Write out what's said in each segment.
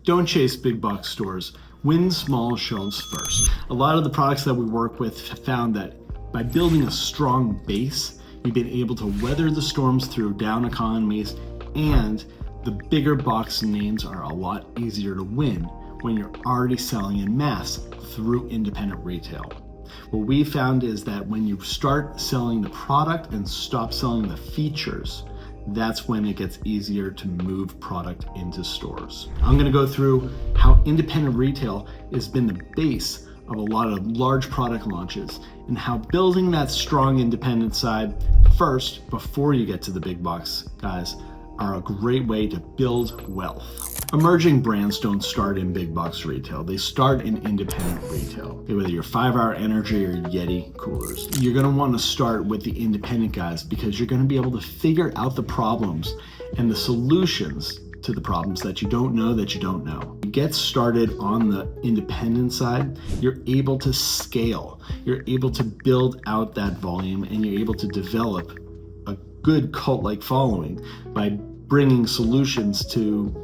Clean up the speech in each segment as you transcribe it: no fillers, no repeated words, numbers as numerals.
Don't chase big box stores. Win small shelves first. A lot of the products that we work with have found that by building a strong base, you've been able to weather the storms through down economies, and the bigger box names are a lot easier to win when you're already selling in mass through independent retail. What we found is that when you start selling the product and stop selling the features, that's when it gets easier to move product into stores. I'm gonna go through how independent retail has been the base of a lot of large product launches and how building that strong independent side first before you get to the big box guys are a great way to build wealth. Emerging brands don't start in big box retail. They start in independent retail. Whether you're 5 Hour Energy or Yeti coolers, you're gonna wanna start with the independent guys because you're gonna be able to figure out the problems and the solutions to the problems that you don't know that you don't know. You get started on the independent side, you're able to scale. You're able to build out that volume and you're able to develop a good cult-like following by bringing solutions to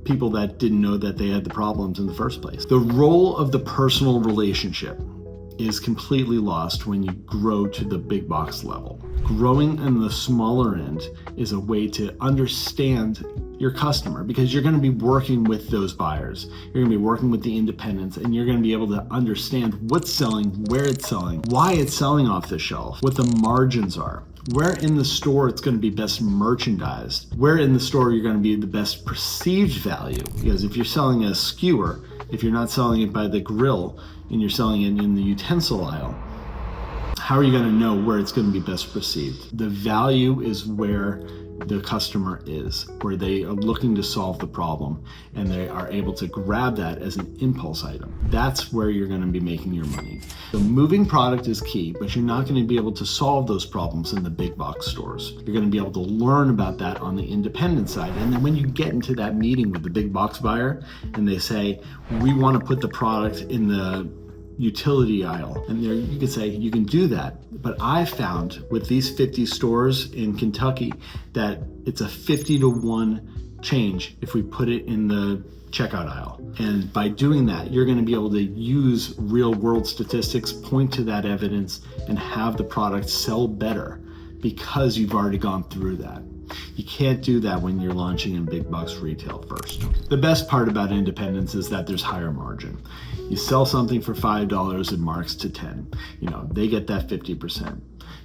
people that didn't know that they had the problems in the first place. The role of the personal relationship is completely lost when you grow to the big box level. Growing in the smaller end is a way to understand your customer because you're gonna be working with those buyers. You're gonna be working with the independents and you're gonna be able to understand what's selling, where it's selling, why it's selling off the shelf, what the margins are, where in the store it's gonna be best merchandised, where in the store you're gonna be the best perceived value. Because if you're selling a skewer, if you're not selling it by the grill and you're selling it in the utensil aisle, how are you gonna know where it's gonna be best perceived? The value is where the customer is, where they are looking to solve the problem and they are able to grab that as an impulse item. That's where you're gonna be making your money. So moving product is key, but you're not gonna be able to solve those problems in the big box stores. You're gonna be able to learn about that on the independent side. And then when you get into that meeting with the big box buyer and they say, we wanna put the product in the utility aisle, and there you could say you can do that, but I found with these 50 stores in Kentucky that it's a 50-to-1 change if we put it in the checkout aisle. And by doing that, you're going to be able to use real world statistics, point to that evidence, and have the product sell better because you've already gone through that. You can't do that when you're launching in big box retail first. The best part about independence is that there's higher margin. You sell something for $5, it marks to 10. They get that 50%.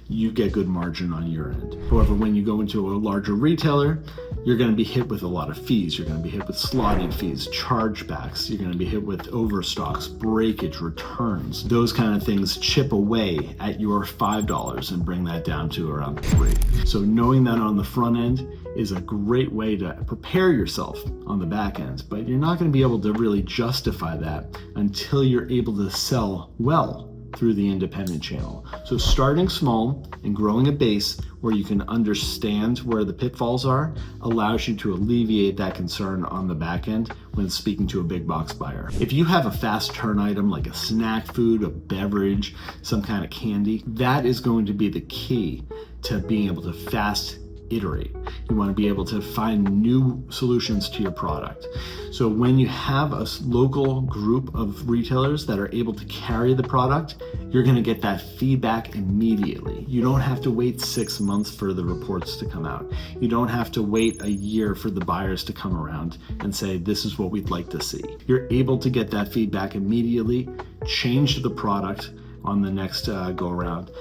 You get good margin on your end. However, when you go into a larger retailer, you're going to be hit with a lot of fees. You're going to be hit with slotting fees, chargebacks. You're going to be hit with overstocks, breakage, returns. Those kind of things chip away at your $5 and bring that down to around $3. So knowing that on the front end is a great way to prepare yourself on the back end, but you're not going to be able to really justify that until you're able to sell well through the independent channel. So starting small and growing a base where you can understand where the pitfalls are allows you to alleviate that concern on the back end when speaking to a big box buyer. If you have a fast turn item like a snack food, a beverage, some kind of candy, that is going to be the key to being able to fast iterate. You want to be able to find new solutions to your product. So when you have a local group of retailers that are able to carry the product, you're going to get that feedback immediately. You don't have to wait 6 months for the reports to come out. You don't have to wait a year for the buyers to come around and say, this is what we'd like to see. You're able to get that feedback immediately, change the product on the next go around,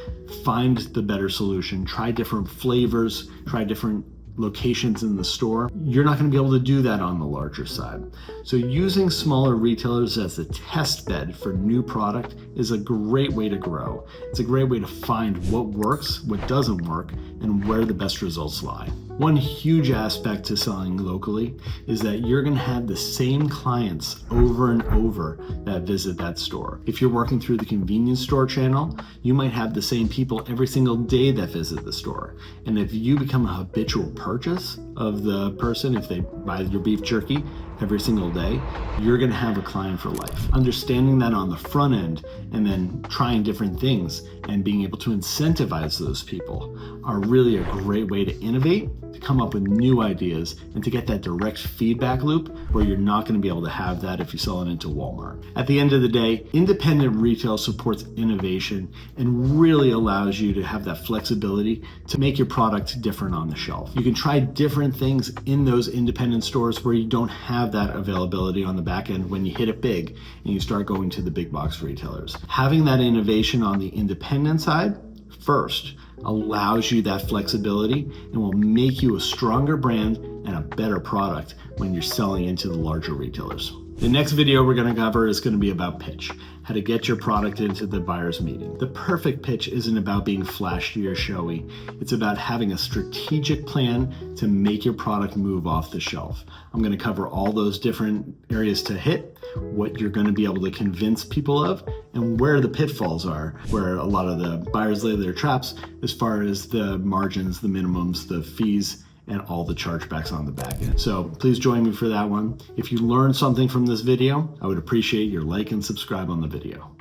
find the better solution, try different flavors, try different locations in the store. You're not going to be able to do that on the larger side. So using smaller retailers as a test bed for new product is a great way to grow. It's a great way to find what works, what doesn't work, and where the best results lie. One huge aspect to selling locally is that you're going to have the same clients over and over that visit that store. If you're working through the convenience store channel, you might have the same people every single day that visit the store. And if you become a habitual purchase of the person, if they buy your beef jerky every single day, you're gonna have a client for life. Understanding that on the front end and then trying different things and being able to incentivize those people are really a great way to innovate, to come up with new ideas, and to get that direct feedback loop where you're not gonna be able to have that if you sell it into Walmart. At the end of the day, independent retail supports innovation and really allows you to have that flexibility to make your product different on the shelf. You can try different things in those independent stores where you don't have that availability on the back end when you hit it big and you start going to the big box retailers. Having that innovation on the independent side first allows you that flexibility and will make you a stronger brand and a better product when you're selling into the larger retailers. The next video we're going to cover is going to be about pitch, how to get your product into the buyer's meeting. The perfect pitch isn't about being flashy or showy. It's about having a strategic plan to make your product move off the shelf. I'm going to cover all those different areas to hit, what you're going to be able to convince people of, and where the pitfalls are, where a lot of the buyers lay their traps as far as the margins, the minimums, the fees, and all the chargebacks on the back end. So please join me for that one. If you learned something from this video, I would appreciate your like and subscribe on the video.